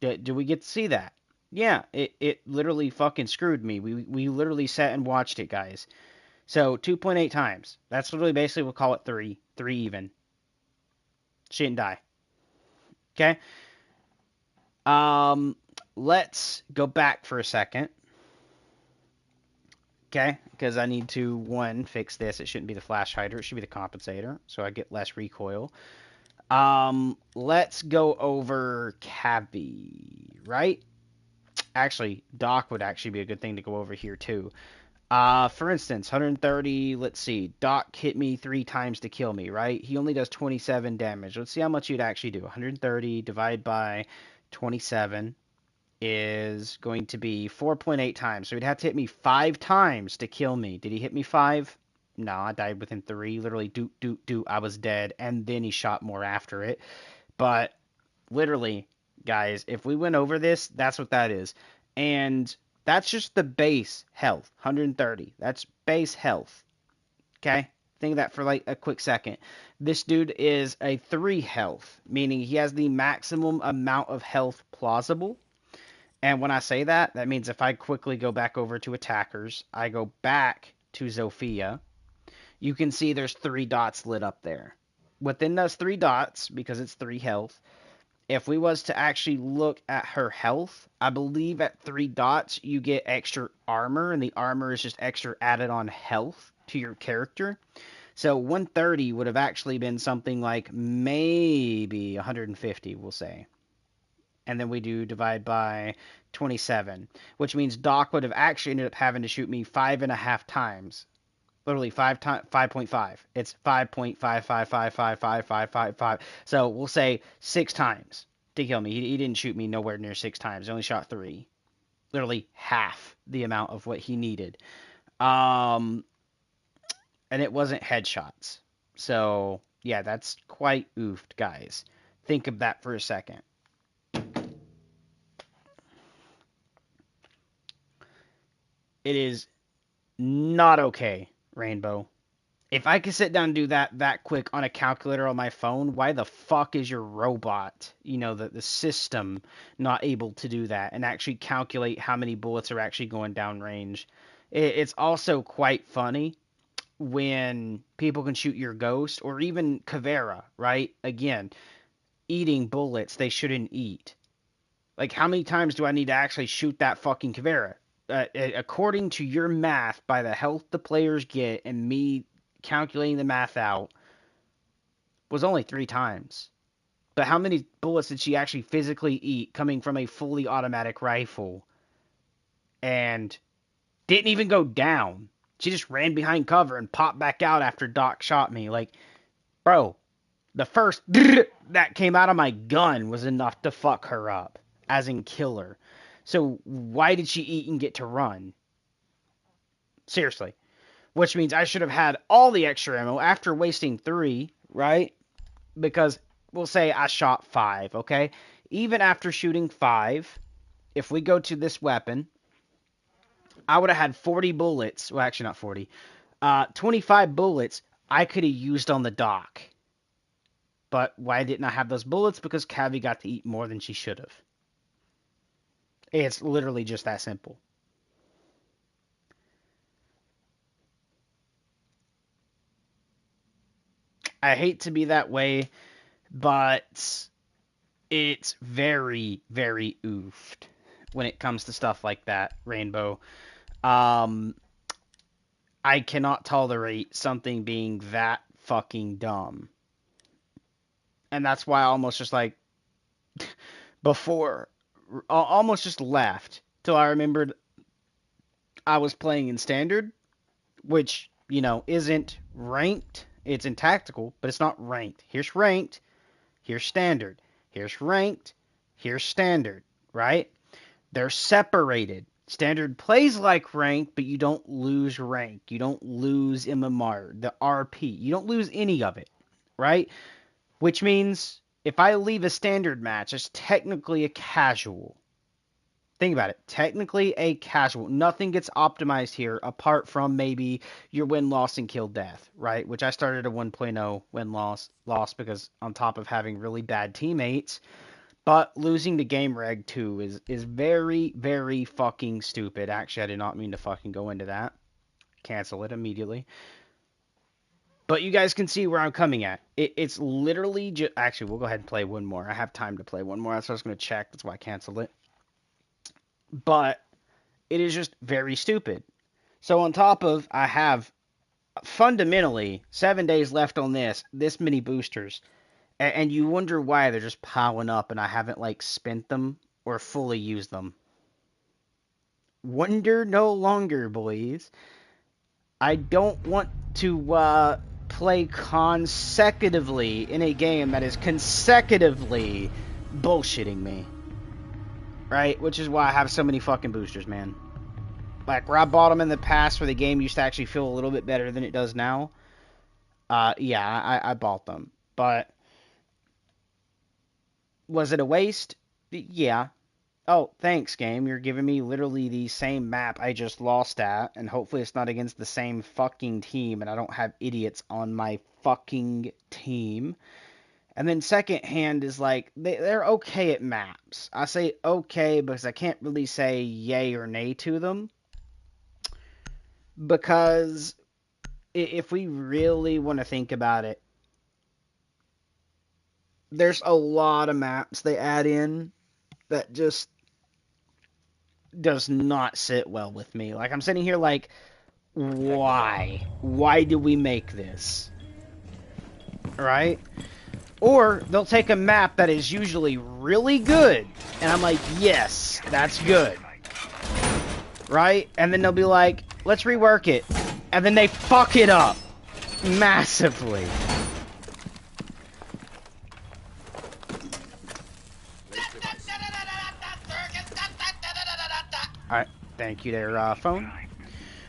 Do we get to see that? Yeah, it literally fucking screwed me. We literally sat and watched it, guys. So 2.8 times. That's literally basically, we'll call it 3. 3 even. She didn't die. Okay? Let's go back for a second. Okay? Because I need to, 1, fix this. It shouldn't be the flash hider. It should be the compensator, so I get less recoil. Let's go over Cavi, right? Actually, Doc would actually be a good thing to go over here, too. For instance, 130, let's see, Doc hit me 3 times to kill me, right? He only does 27 damage. Let's see how much he'd actually do. 130 divided by 27 is going to be 4.8 times. So he'd have to hit me 5 times to kill me. Did he hit me 5? No, I died within 3. Literally, I was dead. And then he shot more after it. But, literally, guys, if we went over this, that's what that is. And that's just the base health, 130. That's base health. Okay? Think of that for like a quick second. This dude is a 3 health, meaning he has the maximum amount of health plausible. And when I say that, that means if I quickly go back over to attackers, I go back to Zofia, you can see there's 3 dots lit up there. Within those 3 dots, because it's 3 health, if we was to actually look at her health, I believe at 3 dots you get extra armor, and the armor is just extra added on health to your character. So 130 would have actually been something like maybe 150, we'll say. And then we do divide by 27, which means Doc would have actually ended up having to shoot me 5.5 times. Literally 5.5. It's 5.5555555. So we'll say 6 times to kill me. He didn't shoot me nowhere near 6 times. He only shot 3. Literally half the amount of what he needed. And it wasn't headshots. So, yeah, that's quite oofed, guys. Think of that for a second. It is not okay, Rainbow. If I could sit down and do that quick on a calculator on my phone, why the fuck is your robot, the system, not able to do that and actually calculate how many bullets are actually going downrange? It's also quite funny when people can shoot your ghost, or even Caveira, right? Again, eating bullets they shouldn't eat. Like, how many times do I need to actually shoot that fucking Caveira? According to your math, by the health the players get and me calculating the math out, was only 3 times. But how many bullets did she actually physically eat coming from a fully automatic rifle? And didn't even go down. She just ran behind cover and popped back out after Doc shot me. Like, bro, the first that came out of my gun was enough to fuck her up, as in kill her. So why did she eat and get to run? Seriously. Which means I should have had all the extra ammo after wasting 3, right? Because we'll say I shot 5, okay? Even after shooting 5, if we go to this weapon, I would have had 40 bullets. Well, actually not 40. 25 bullets I could have used on the Doc. But why didn't I have those bullets? Because Cavi got to eat more than she should have. It's literally just that simple. I hate to be that way, but it's very, very oofed when it comes to stuff like that, Rainbow. I cannot tolerate something being that fucking dumb. And that's why I almost just before, almost just left till I remembered I was playing in standard, which, isn't ranked. It's in tactical, but it's not ranked. Here's ranked, here's standard, here's ranked, here's standard, right? They're separated. Standard plays like rank, but you don't lose rank. You don't lose MMR, the RP. You don't lose any of it, right? Which means if I leave a standard match, it's technically a casual. Think about it. Technically a casual. Nothing gets optimized here apart from maybe your win-loss and kill-death, right? Which I started a 1.0 win-loss because on top of having really bad teammates, but losing the game reg too is very, very fucking stupid. Actually, I did not mean to fucking go into that. Cancel it immediately. But you guys can see where I'm coming at. It's literally just... Actually, we'll go ahead and play one more. I have time to play one more. That's what I was going to check. That's why I canceled it. But it is just very stupid. So on top of, I have fundamentally 7 days left on this many boosters. And you wonder why they're just piling up and I haven't, spent them or fully used them. Wonder no longer, boys. I don't want to play consecutively in a game that is consecutively bullshitting me. Right? Which is why I have so many fucking boosters, man. Where I bought them in the past where the game used to actually feel a little bit better than it does now. Yeah, I bought them. But was it a waste? Yeah. Oh, thanks, game. You're giving me literally the same map I just lost at, and hopefully it's not against the same fucking team, and I don't have idiots on my fucking team. And then second hand is they're okay at maps. I say okay because I can't really say yay or nay to them. Because if we really want to think about it, there's a lot of maps they add in that just does not sit well with me. Like, I'm sitting here like, why? Why do we make this? Right? Or they'll take a map that is usually really good, and I'm like, yes, that's good. Right? And then they'll be like, let's rework it. And then they fuck it up massively. Alright, thank you there, phone.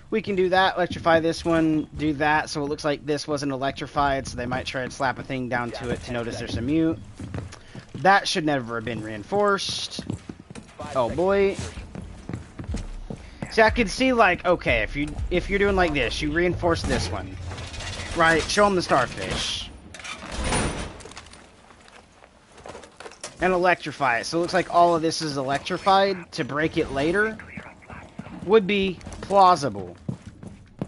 We can do that, electrify this one, do that, so it looks like this wasn't electrified, so they might try and slap a thing down to it to notice there's a mute. That should never have been reinforced. Oh boy. See, I can see, like, okay, if you're doing like this, you reinforce this one. Right, show them the starfish. And electrify it. So it looks like all of this is electrified to break it later. Would be plausible.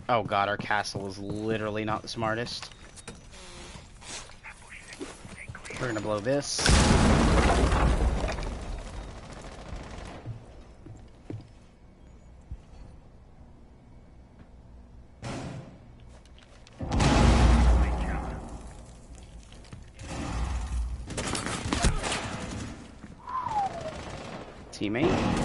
Oh god, our castle is literally not the smartest. We're gonna blow this. Teammate.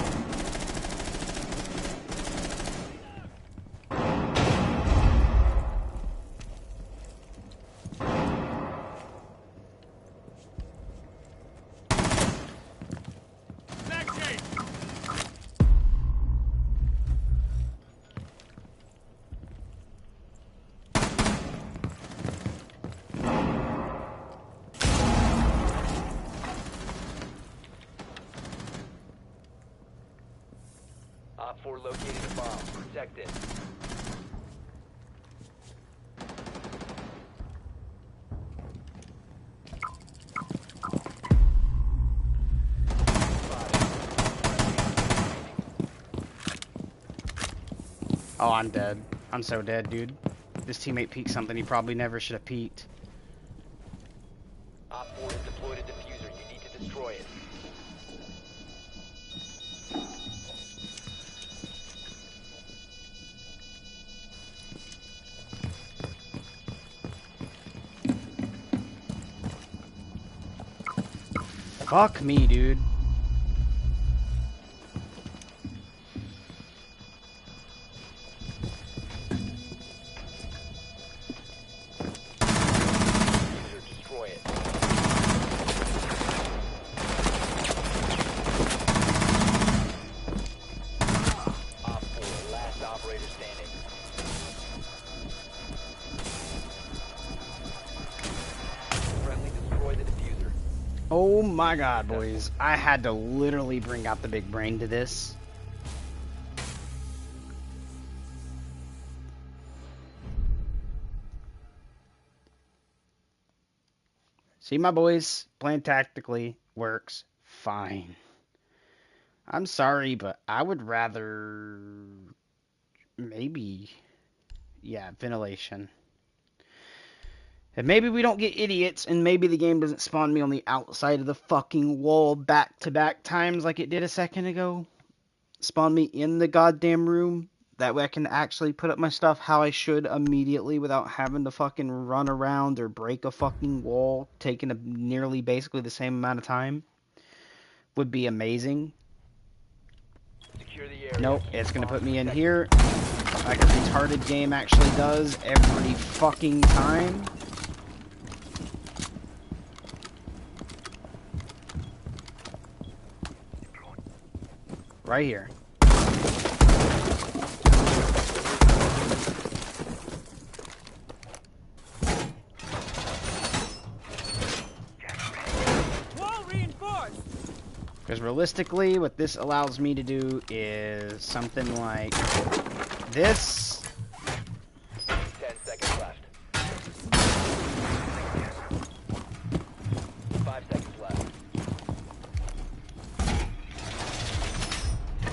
Op 4 located a bomb. Protect it. Oh, I'm dead. I'm so dead, dude. This teammate peeked something he probably never should have peeked. Op 4 has deployed a diffuser. You need to destroy it. Fuck me, dude. Diffuser, destroy it. Op 4, last operator standing. Friendly destroy the diffuser. Oh my god, boys. I had to literally bring out the big brain to this. See, my boys, playing tactically works fine. I'm sorry, but I would rather maybe, yeah, ventilation. And maybe we don't get idiots, and maybe the game doesn't spawn me on the outside of the fucking wall back-to-back times like it did a second ago. Spawn me in the goddamn room. That way I can actually put up my stuff how I should immediately without having to fucking run around or break a fucking wall, taking a nearly basically the same amount of time. Would be amazing. Secure the area. Nope, Keep it's gonna bombs put me in protected. here like a retarded game actually does every fucking time. Right here. Because realistically, what this allows me to do is something like this. 10 seconds left. 5 seconds left.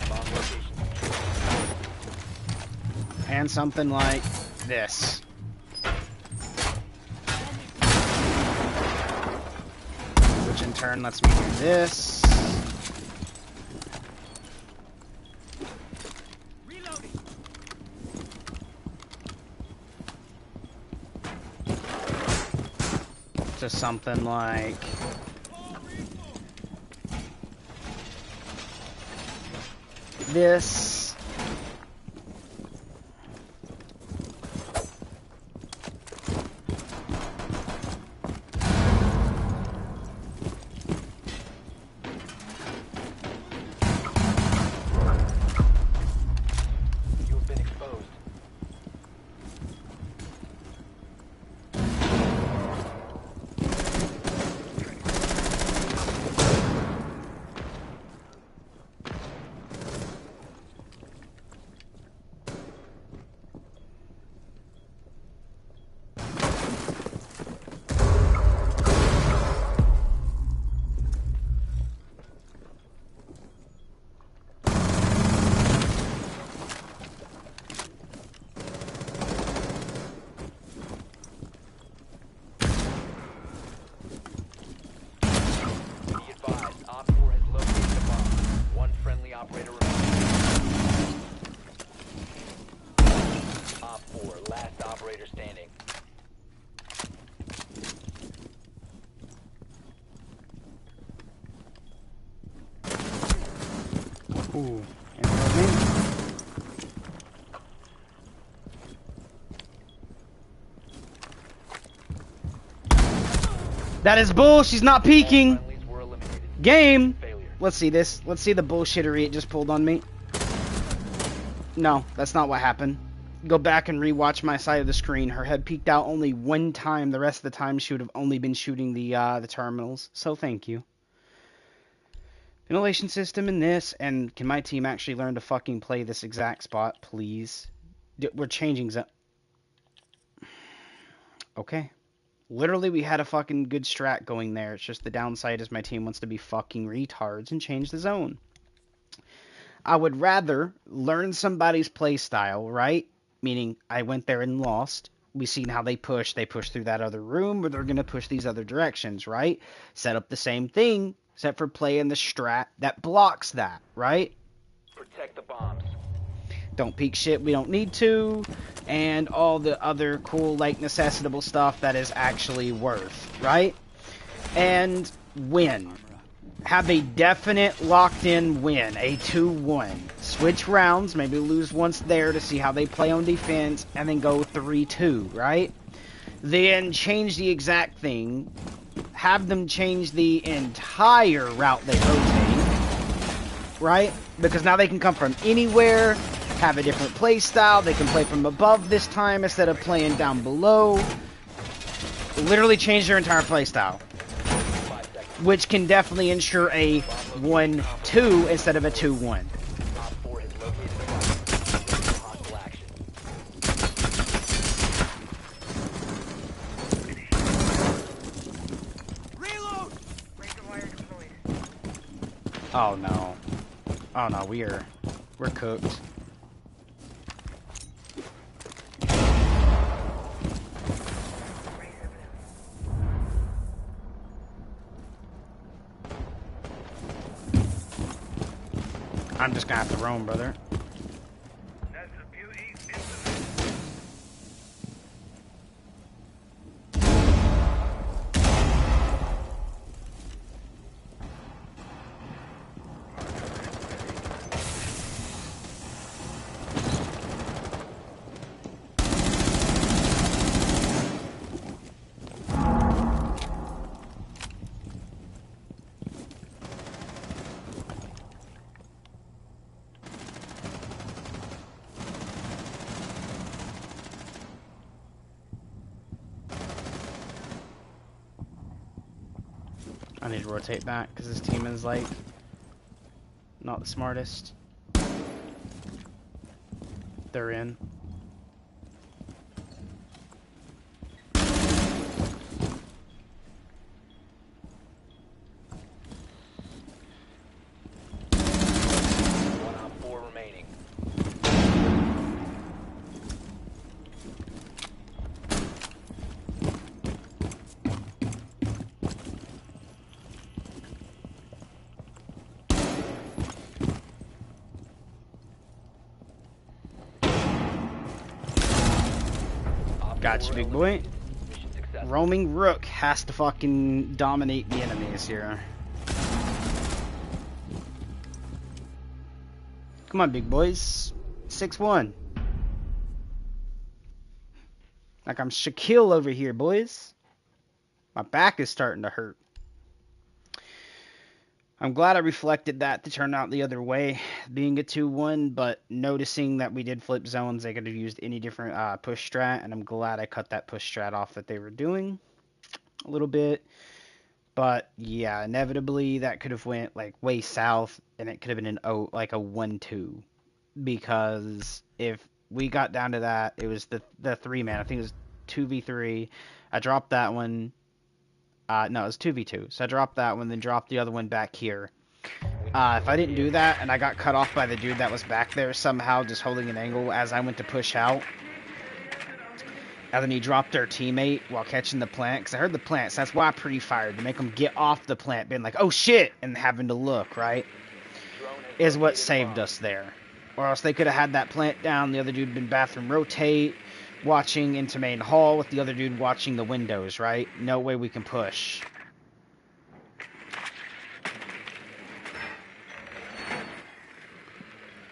Bomb location. And something like this. Which in turn lets me do this. To something like this. You have been exposed. Be advised, Op 4 has located the bomb. One friendly operator remains. Op 4, last operator standing. Ooh. And that is bull. She's not peeking. All friendlies were eliminated. Game. Failure. Let's see this. Let's see the bullshittery it just pulled on me. No, that's not what happened. Go back and rewatch my side of the screen. Her head peeked out only one time. The rest of the time she would have only been shooting the terminals. So thank you. Ventilation system in this, and can my team actually learn to fucking play this exact spot, please? We're changing Okay. Literally, we had a fucking good strat going there. It's just the downside is my team wants to be fucking retards and change the zone. I would rather learn somebody's play style, right? Meaning, I went there and lost. We seen how they push. They push through that other room, or they're going to push these other directions, right? Set up the same thing, except for playing the strat that blocks that, right? Protect the bombs. Don't peek shit we don't need to, and all the other cool, like, necessitable stuff that is actually worth, right? And win. Have a definite locked-in win, a 2-1. Switch rounds, maybe lose once there to see how they play on defense, and then go 3-2, right? Then change the exact thing, have them change the entire route they rotate, right? Because now they can come from anywhere, have a different play style, they can play from above this time instead of playing down below. Literally change their entire play style, which can definitely ensure a 1-2 instead of a 2-1. Op 4 has located the bomb. Hostile action. Reload! Razor wire deployed. Oh no. Oh no, we're cooked. Razor I'm just gonna have to roam, brother. That's a beauty. I need to rotate back because this team is like not the smartest. They're in. One Op 4 remaining. Gotcha, big boy. Mission successful. Roaming Rook has to fucking dominate the enemies here. Come on, big boys. 6-1. Like I'm Shaquille over here, boys. My back is starting to hurt. I'm glad I reflected that to turn out the other way, being a 2-1, but noticing that we did flip zones, they could have used any different push strat, and I'm glad I cut that push strat off that they were doing a little bit. But yeah, inevitably that could have went like way south, and it could have been an like a 1-2, because if we got down to that, it was the 3-man. I think it was 2v3. I dropped that one. No, it was 2v2. So I dropped that one, then dropped the other one back here. If I didn't do that and I got cut off by the dude that was back there somehow just holding an angle as I went to push out, and then he dropped our teammate while catching the plant, because I heard the plant, so that's why I pre-fired, to make him get off the plant, being like, oh shit, and having to look, right, is what saved us there. Or else they could have had that plant down, the other dude been bathroom rotate, watching into main hall with the other dude watching the windows, right? No way we can push.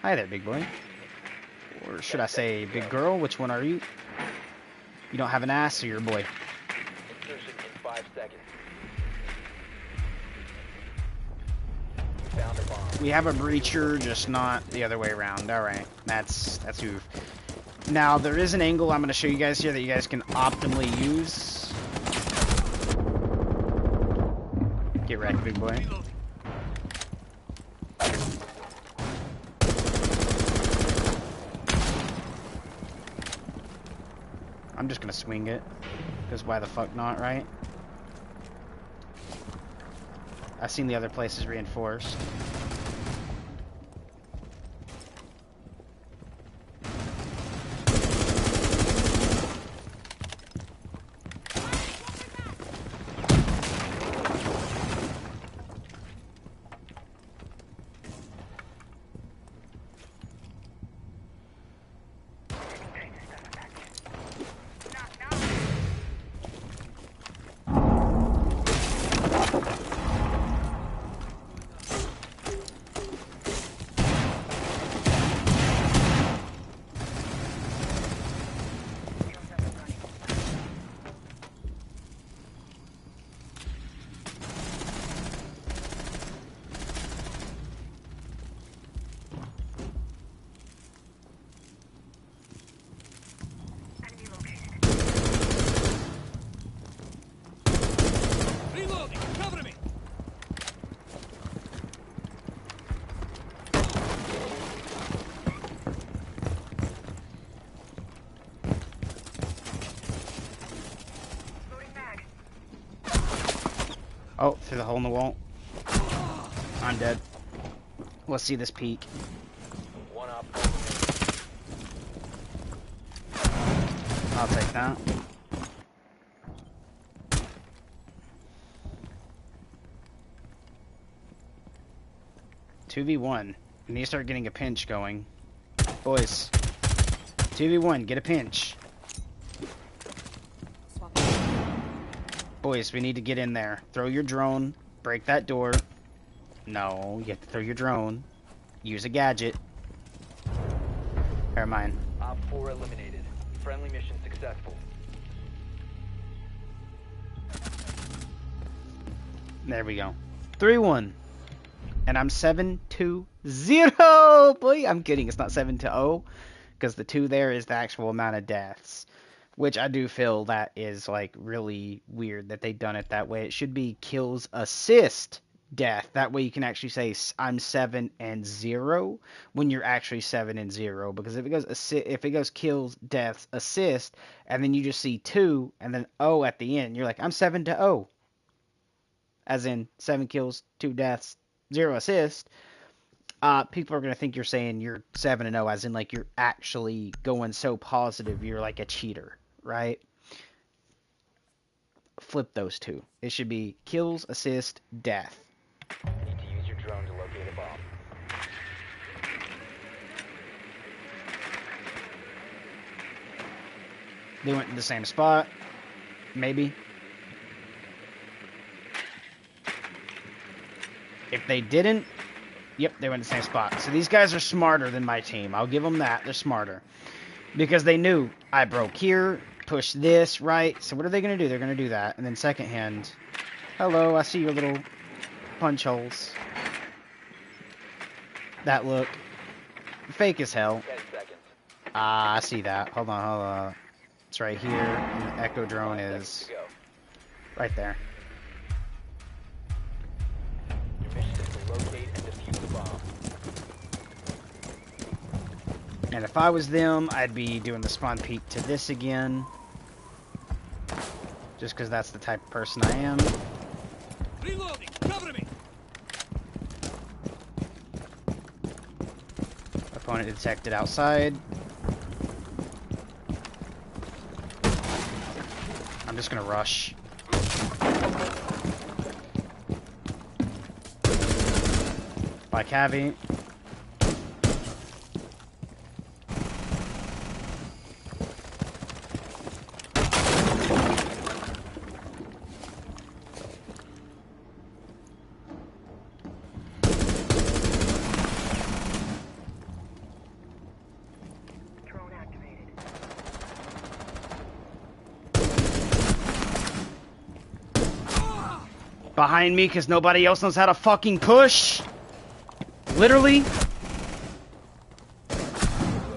Hi there, big boy. Or should I say big girl? Which one are you? You don't have an ass, or you're a boy? Insertion in 5 seconds. You found a bomb. We have a breacher, just not the other way around. Alright, that's who. Now, there is an angle I'm going to show you guys here that you guys can optimally use. Get wrecked, big boy. I'm just going to swing it, because why the fuck not, right? I've seen the other places reinforced. Oh, through the hole in the wall. I'm dead. Let's see this peek. One up. I'll take that. "2v1. We need to start getting a pinch going. Boys. 2v1, get a pinch. Boys, we need to get in there. Throw your drone. Break that door. No, you have to throw your drone. Use a gadget. Never mind. Op 4 eliminated. Friendly mission successful. There we go. 3-1. And I'm 7-0. Boy, I'm kidding. It's not 7-0. Because the 2 there is the actual amount of deaths. Which I do feel that is like really weird that they done it that way. It should be kills, assist, death. That way you can actually say I'm 7-0 when you're actually 7-0. Because if it goes kills, deaths, assist, and then you just see 2 and then O at the end, you're like, I'm 7-0. As in 7 kills, 2 deaths, 0 assist. People are going to think you're saying you're 7-0, as in like you're actually going so positive you're like a cheater, right? Flip those two. It should be kills, assist, death. Need to use your drone to locate a bomb. They went to the same spot. Maybe. If they didn't, yep, they went to the same spot. So these guys are smarter than my team. I'll give them that. They're smarter. Because they knew I broke here, pushed this, right? So what are they going to do? They're going to do that. And then second hand, hello, I see your little punch holes. That look. Fake as hell. 10 seconds. Ah, I see that. Hold on. It's right here. And the Echo drone 5 seconds is to go. right there. Your mission is to locate and defuse the bomb. And if I was them, I'd be doing the spawn peek to this again. Just because that's the type of person I am. Reloading! Cover me! Opponent detected outside. I'm just gonna rush. By Cavi. Drone activated. Behind me because nobody else knows how to fucking push. Literally.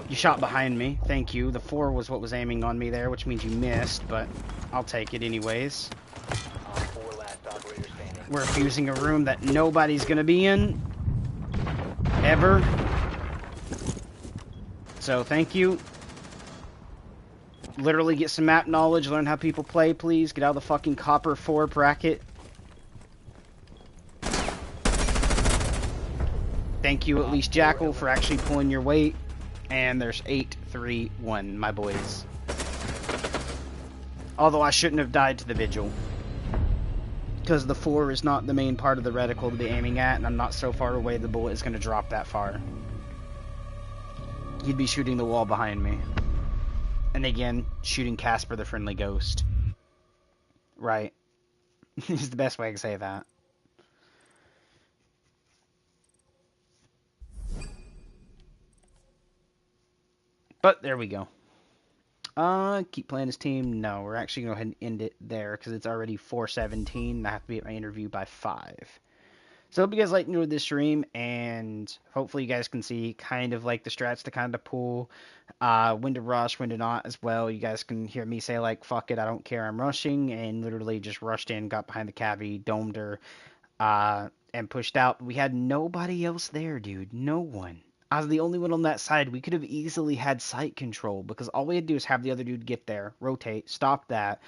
You shot behind me. Thank you. The 4 was what was aiming on me there, which means you missed, but I'll take it anyways. Op 4 last operator standing. We're fusing a room that nobody's gonna be in. Ever. So, thank you. Literally get some map knowledge, learn how people play, please. Get out of the fucking copper 4 bracket. Thank you, at least Jackal, for actually pulling your weight. And there's 8-3-1, my boys. Although I shouldn't have died to the Vigil. Because the 4 is not the main part of the reticle to be aiming at, and I'm not so far away the bullet is going to drop that far. He'd be shooting the wall behind me. And again, shooting Casper the Friendly Ghost. Right. Is the best way I can say that. But there we go. Keep playing this team. No, we're actually going to go ahead and end it there because it's already 4:17. I have to be at my interview by 5. So I hope you guys enjoyed this stream, and hopefully you guys can see kind of like the strats to kind of pull, when to rush, when to not as well. You guys can hear me say like, fuck it, I don't care, I'm rushing, and literally just rushed in, got behind the Cavi, domed her, and pushed out. We had nobody else there, dude. No one. I was the only one on that side. We could have easily had sight control because all we had to do is have the other dude get there, rotate, stop that.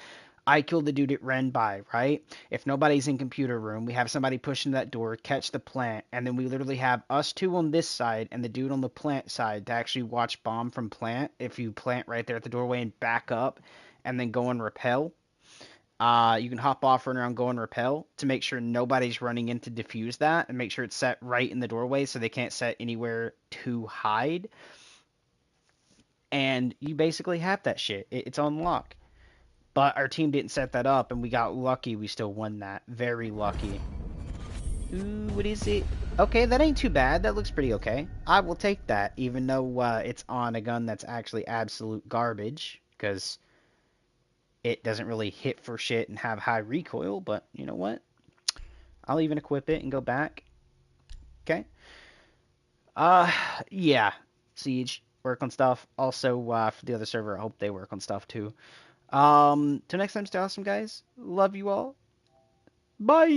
I killed the dude at Ren by, right? If nobody's in computer room, we have somebody pushing that door, catch the plant, and then we literally have us two on this side and the dude on the plant side to actually watch bomb from plant. If you plant right there at the doorway and back up and then go and repel, you can hop off, run around, go and repel to make sure nobody's running in to defuse that and make sure it's set right in the doorway so they can't set anywhere to hide. And you basically have that shit. It's on lock. But our team didn't set that up, and we got lucky. We still won that. Very lucky. Ooh, what is it? Okay, that ain't too bad. That looks pretty okay. I will take that, even though it's on a gun that's actually absolute garbage, because it doesn't really hit for shit and have high recoil, but you know what? I'll even equip it and go back. Okay. Yeah. Siege, work on stuff. Also, for the other server, I hope they work on stuff too. Till next time, stay awesome, guys. Love you all. Bye.